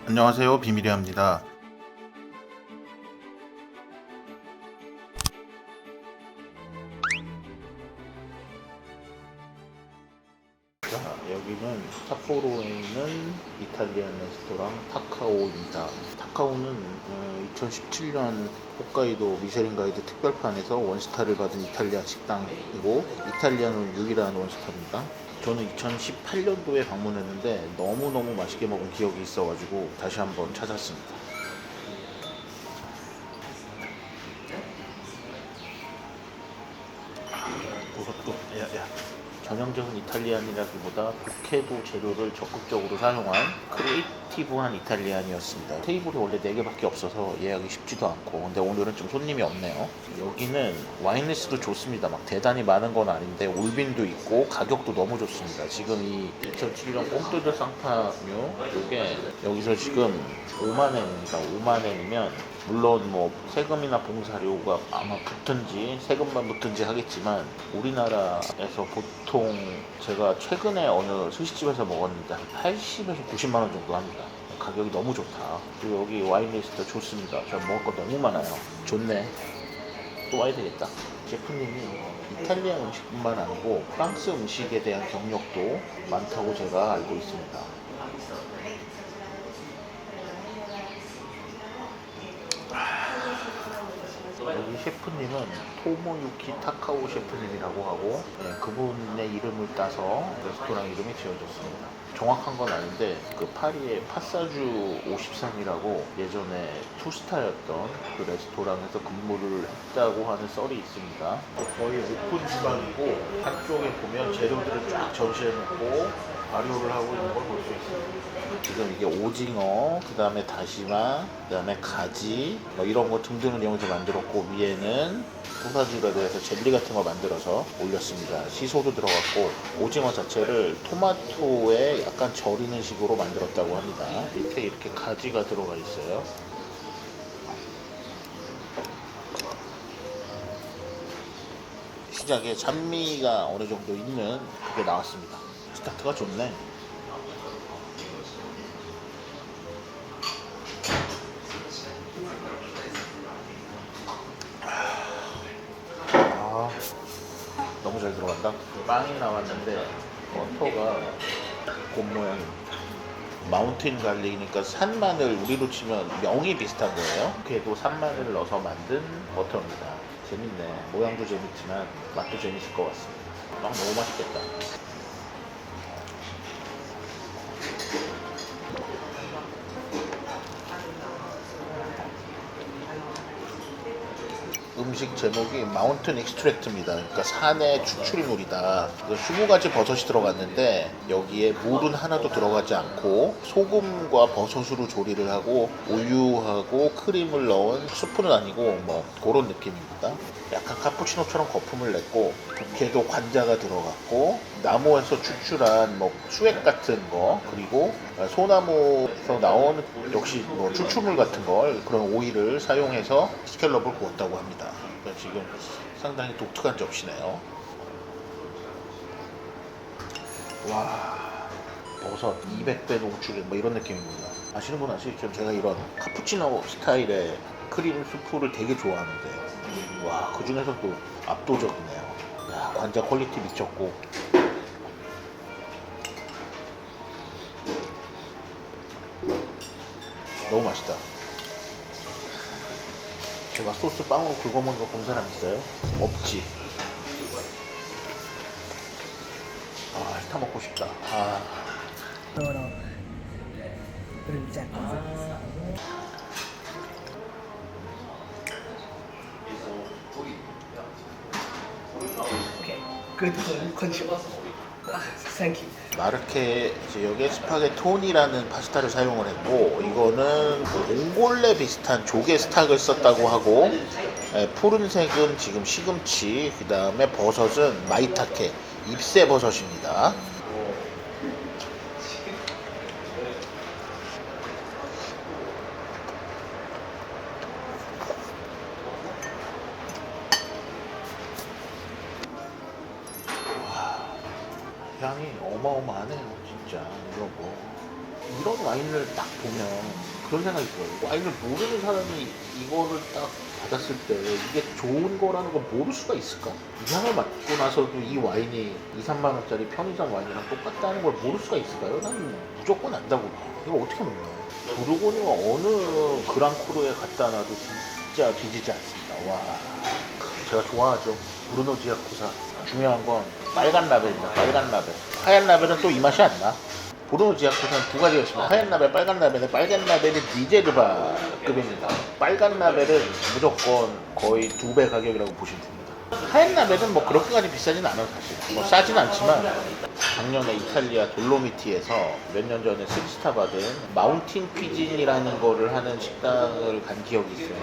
안녕하세요, 비밀이합니다. 자, 여기는 삿포로에 있는 이탈리안 레스토랑 타카오입니다. 타카오는 2017년 홋카이도 미쉐린 가이드 특별판에서 원스타를 받은 이탈리안 식당이고 이탈리안은 유일한 원스타입니다. 저는 2018년도에 방문했는데 너무너무 맛있게 먹은 기억이 있어가지고 다시 한번 찾았습니다. 그것도 야. 전형적인 이탈리안이라기보다 북해도 재료를 적극적으로 사용한 크리에이티브한 이탈리안이었습니다. 테이블이 원래 4개밖에 없어서 예약이 쉽지도 않고, 근데 오늘은 좀 손님이 없네요. 여기는 와인 리스트도 좋습니다. 막 대단히 많은 건 아닌데 올빈도 있고 가격도 너무 좋습니다. 지금 이 2007년 꽁뚜드 상파뉴 이게 여기서 지금 5만엔입니다. 5만엔이면 물론 뭐 세금이나 봉사료가 아마 붙든지 세금만 붙든지 하겠지만 우리나라에서 보통 제가 최근에 어느 스시집에서 먹었는데 한 80에서 90만 원 정도 합니다. 가격이 너무 좋다. 그리고 여기 와인 리스트 좋습니다. 제가 먹을 거 너무 많아요. 좋네. 또 와야 되겠다. 셰프님이 이탈리아 음식뿐만 아니고 프랑스 음식에 대한 경력도 많다고 제가 알고 있습니다. 여기 셰프님은 토모유키 타카오 셰프님이라고 하고 그분의 이름을 따서 레스토랑 이름이 지어졌습니다. 정확한 건 아닌데 그 파리의 파사주 53이라고 예전에 투스타였던 그 레스토랑에서 근무를 했다고 하는 썰이 있습니다. 거의 오픈 주방이고 한쪽에 보면 재료들을 쫙 전시해놓고 발효를 하고 있는 걸 볼 수 있습니다. 지금 이게 오징어, 그 다음에 다시마, 그 다음에 가지 뭐 이런 거 등등을 이용해서 만들었고 위에는 소사지가 돼서 젤리 같은 거 만들어서 올렸습니다. 시소도 들어갔고 오징어 자체를 토마토에 약간 절이는 식으로 만들었다고 합니다. 밑에 이렇게 가지가 들어가 있어요. 시작에 산미가 어느 정도 있는 그게 나왔습니다. 스타트가 좋네. 아, 너무 잘 들어간다. 빵이 나왔는데 버터가 곰 모양입니다. 마운틴 갈릭이니까 산마늘 우리로 치면 명이 비슷한 거예요. 그래도 산마늘을 넣어서 만든 버터입니다. 재밌네. 모양도 재밌지만 맛도 재밌을 것 같습니다. 빵 너무 맛있겠다. 음식 제목이 마운틴 익스트랙트입니다. 그러니까 산의 추출물이다. 20가지 버섯이 들어갔는데 여기에 물은 하나도 들어가지 않고 소금과 버섯으로 조리를 하고 우유하고 크림을 넣은 수프는 아니고 뭐 그런 느낌입니다. 약간 카푸치노처럼 거품을 냈고 북해도 관자가 들어갔고 나무에서 추출한 뭐 수액 같은 거 그리고 소나무에서 나온 역시 뭐 추출물 같은 걸 그런 오일을 사용해서 스캘럽을 구웠다고 합니다. 그러니까 지금 상당히 독특한 접시네요. 와, 버섯 200배 농축 뭐 이런 느낌입니다. 아시는 분 아시겠죠? 제가 이런 카푸치노 스타일의 크림 수프를 되게 좋아하는데 와, 그 중에서도 압도적이네요. 야, 관자 퀄리티 미쳤고 너무 맛있다. 제가 소스 빵으로 긁어 먹는 거 본 사람 있어요? 없지. 아, 스타 먹고 싶다. 아, loro bruciati. Okay, good control. Thank you. 마르케 지역의 스파게토니라는 파스타를 사용을 했고 이거는 몽골레 비슷한 조개 스탁을 썼다고 하고 푸른색은 지금 시금치 그 다음에 버섯은 마이타케 잎새 버섯입니다. 향이 어마어마하네요 진짜. 이거 뭐 이런 와인을 딱 보면 그런 생각이 들어요. 와인을 모르는 사람이 이거를 딱 받았을 때 이게 좋은 거라는 걸 모를 수가 있을까? 이 향을 맡고 나서도 이 와인이 2, 3만 원짜리 편의점 와인이랑 똑같다는 걸 모를 수가 있을까요? 난 무조건 안다고 봐. 이거 어떻게 먹나? 부르고니와 어느 그랑크루에 갖다 놔도 진짜 뒤지지 않습니다. 와, 제가 좋아하죠. 브루노 지아쿠사. 중요한 건 빨간 라벨입니다. 빨간 라벨. 하얀 라벨은 또 이 맛이 안 나. 브루노 지아쿠사는 두 가지가 있습니다. 하얀 라벨, 빨간 라벨인데 빨간 라벨이 리제르바급입니다. 빨간 라벨은 무조건 거의 2배 가격이라고 보시면 됩니다. 하얀 라벨은 뭐 그렇게까지 비싸진 않아요 사실. 뭐 싸진 않지만 작년에 이탈리아 돌로미티에서 몇 년 전에 3스타 받은 마운틴 퀴진이라는 거를 하는 식당을 간 기억이 있어요.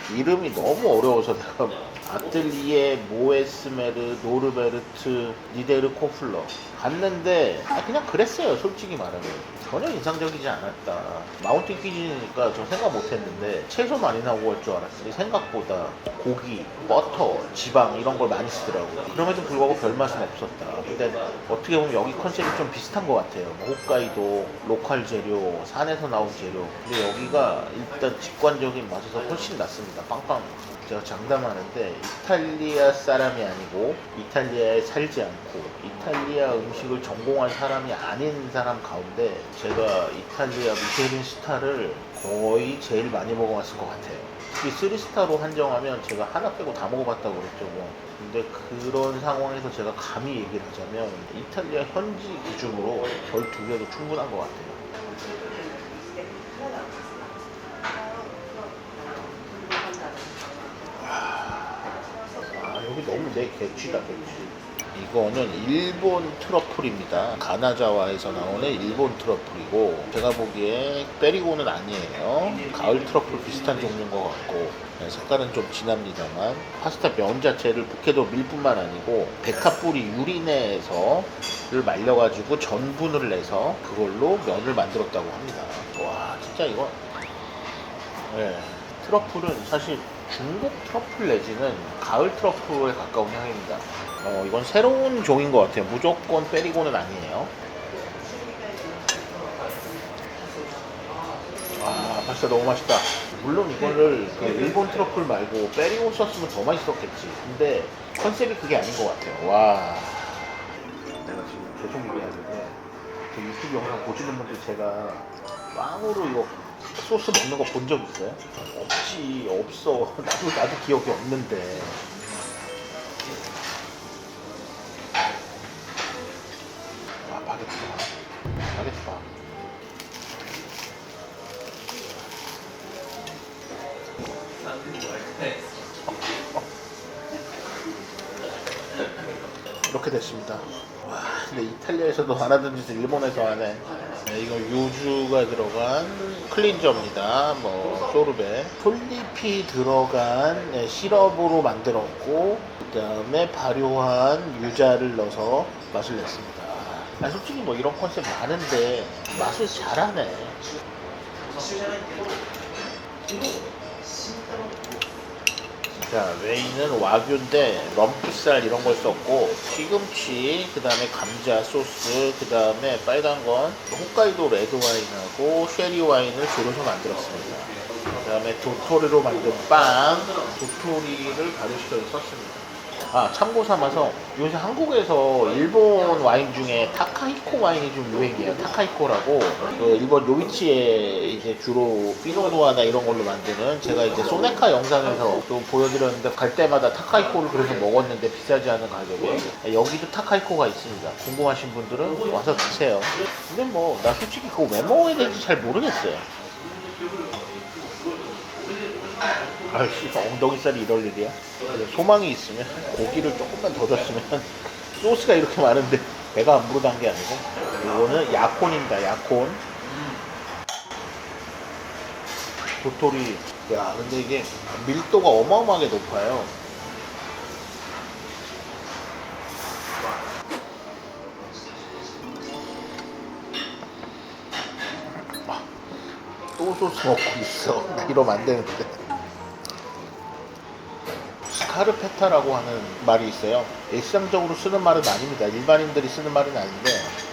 그 이름이 너무 어려워서 내가 아틀리에 모에스메르 노르베르트 니데르 코플러 갔는데 그냥 그랬어요. 솔직히 말하면 전혀 인상적이지 않았다. 마운틴 퀴진이니까 저 생각 못했는데 채소 많이 나오고 할 줄 알았어요. 생각보다 고기, 버터, 지방 이런 걸 많이 쓰더라고요. 그럼에도 불구하고 별 맛은 없었다. 근데 어떻게 보면 여기 컨셉이 좀 비슷한 것 같아요. 뭐 홋카이도 로컬 재료, 산에서 나온 재료. 근데 여기가 일단 직관적인 맛에서 훨씬 낫습니다. 빵빵. 제가 장담하는데 이탈리아 사람이 아니고 이탈리아에 살지 않고 이탈리아 음식을 전공한 사람이 아닌 사람 가운데 제가 이탈리아 미쉐린 스타를 거의 제일 많이 먹어봤을 것 같아요. 특히 3스타로 한정하면 제가 하나 빼고 다 먹어봤다고 그랬죠. 뭐. 근데 그런 상황에서 제가 감히 얘기를 하자면 이탈리아 현지 기준으로 별 2개도 충분한 것 같아요. 여기 너무 내 개취다 개취. 이거는 일본 트러플입니다. 가나자와에서 나오는 일본 트러플이고 제가 보기에 페리고는 아니에요. 가을 트러플 비슷한 종류인 것 같고 색깔은 좀 진합니다만 파스타 면 자체를 북해도 밀뿐만 아니고 백합뿌리 유리내에서를 말려가지고 전분을 내서 그걸로 면을 만들었다고 합니다. 와 진짜 이거 네. 트러플은 사실 중국 트러플 내지는 가을 트러플에 가까운 향입니다. 이건 새로운 종인 것 같아요. 무조건 페리고는 아니에요. 아, 파스타 너무 맛있다. 물론 이거를 그 일본 트러플 말고 페리고 썼으면 더 맛있었겠지. 근데 컨셉이 그게 아닌 것 같아요. 와. 내가 지금 계속 얘기하는데 그 유튜브 영상 보시는 분들 제가 빵으로 이거 소스 먹는 거 본 적 있어요? 없지, 없어. 나도 기억이 없는데. 아, 바게트 봐. 바게트 봐. 이렇게 됐습니다. 와, 근데 이탈리아에서도 안 하던 짓을 일본에서 하네. 네, 이거 유주가 들어간 클린저입니다. 뭐 소르베 솔잎이 들어간 시럽으로 만들었고 그 다음에 발효한 유자를 넣어서 맛을 냈습니다. 솔직히 뭐 이런 컨셉 많은데 맛을 잘하네. 자, 메인은 와규인데 럼프살 이런 걸 썼고 시금치, 그 다음에 감자 소스, 그 다음에 빨간 건 홋카이도 레드와인하고 쉐리 와인을 줄여서 만들었습니다. 그 다음에 도토리로 만든 빵, 도토리를 발효시켜서 썼습니다. 아, 참고 삼아서 요새 한국에서 일본 와인 중에 타카히코 와인이 좀 유행이에요. 타카히코라고 그 일본 요이치에 이제 주로 피노누아나 이런 걸로 만드는 제가 이제 소네카 영상에서 또 보여드렸는데 갈 때마다 타카히코를 그래서 먹었는데 비싸지 않은 가격에 여기도 타카히코가 있습니다. 궁금하신 분들은 와서 드세요. 근데 뭐 나 솔직히 그거 왜 먹어야 될지 잘 모르겠어요. 아이씨, 엉덩이살이 이럴 일이야? 소망이 있으면 고기를 조금만 더 줬으면 소스가 이렇게 많은데 배가 안 부르다는 게 아니고 이거는 야콘입니다. 야콘 도토리. 야 근데 이게 밀도가 어마어마하게 높아요. 또 소스 먹고 있어. 이러면 안 되는데. 스카르페타라고 하는 말이 있어요. 일상적으로 쓰는 말은 아닙니다. 일반인들이 쓰는 말은 아닌데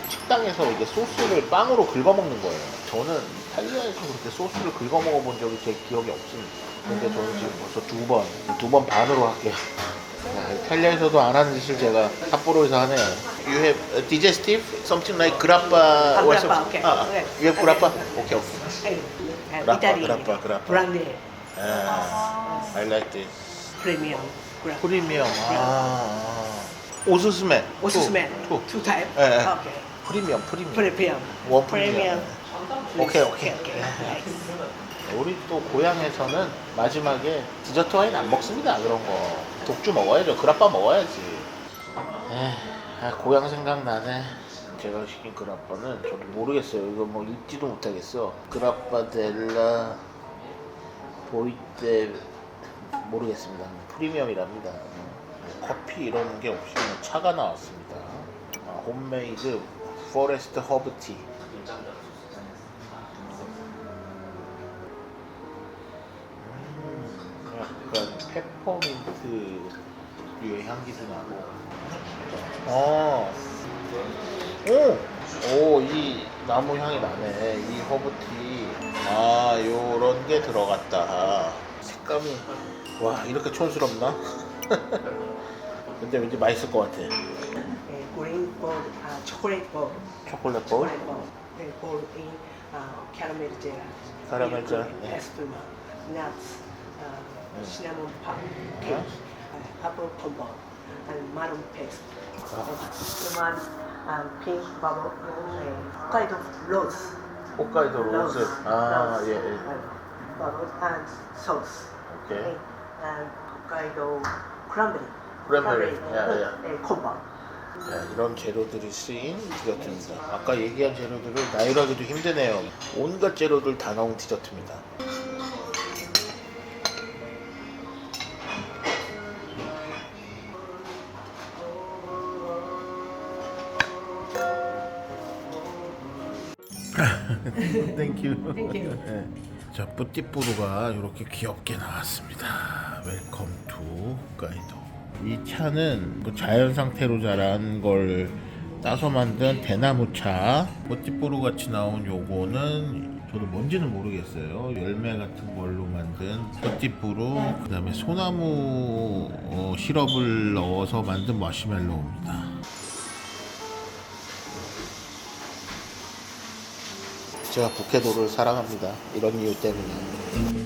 식당 식당에서 이게 소스를 빵으로 긁어 먹는 거예요. 저는 이탈리아에서 그렇게 소스를 긁어 먹어본 적이 제 기억이 없습니다. 근데 저는 지금 벌써 두 번 반으로 할게요. 이탈리아에서도 안 하는 짓을 제가 삿포로에서 하네요. You have digestive? Something like grappa or grappa, something? okay. Ah, you have grappa? Okay, okay. Grappa. Grande. I like this. Premium. Grappa. 프리미엄. 오스스메. 오스스메. 투. Two type. 예, 예. Okay. 프리미엄. Premium. 원 프리미엄. 오케이. Nice. 우리 또 고향에서는 마지막에 디저트 와인 안 먹습니다. 그런 거. 독주 먹어야죠. 그라빠 먹어야지. 고향 생각나네. 제가 시킨 그라빠는 저도 모르겠어요. 이거 뭐 읽지도 못하겠어. 그라빠 델라 보이테 모르겠습니다. 프리미엄이랍니다. 커피 이런 게 없이 그냥 차가 나왔습니다. 홈메이드 포레스트 허브티. 약간 페퍼민트류의 향기도 나고. 이 나무 향이 나네. 이 허브티. 요런 게 들어갔다. 색감이 와 이렇게 촌스럽나? 근데 왠지 맛있을 것 같아. Green bowl, chocolate bowl. 초콜릿 볼. Chocolate bowl. Bowl in caramel gelato. Caramel gelato, yeah. Espuma, nuts, cinnamon pop cake, apple combo, and maroon paste. The one pink bubble, Hokkaido rose. 홋카이도 로즈. Rose, 예. bubble and sauce. 오케이. And Hokkaido cranberry. Cranberry, combo. 자, 이런 재료들이 쓰인 디저트입니다. 아까 얘기한 재료들을 나열하기도 힘드네요. 온갖 재료들 다 넣은 디저트입니다. 땡큐. 네. 자, 뿌띠뿌루가 이렇게 귀엽게 나왔습니다. 웰컴 투 홋카이도. 이 차는 뭐 자연 상태로 자란 걸 따서 만든 대나무 차. 뿌띠뿌루 같이 나온 요거는 저도 뭔지는 모르겠어요. 열매 같은 걸로 만든 뿌띠뿌루, 그다음에 소나무 시럽을 넣어서 만든 마시멜로우입니다. 제가 북해도를 사랑합니다. 이런 이유 때문에.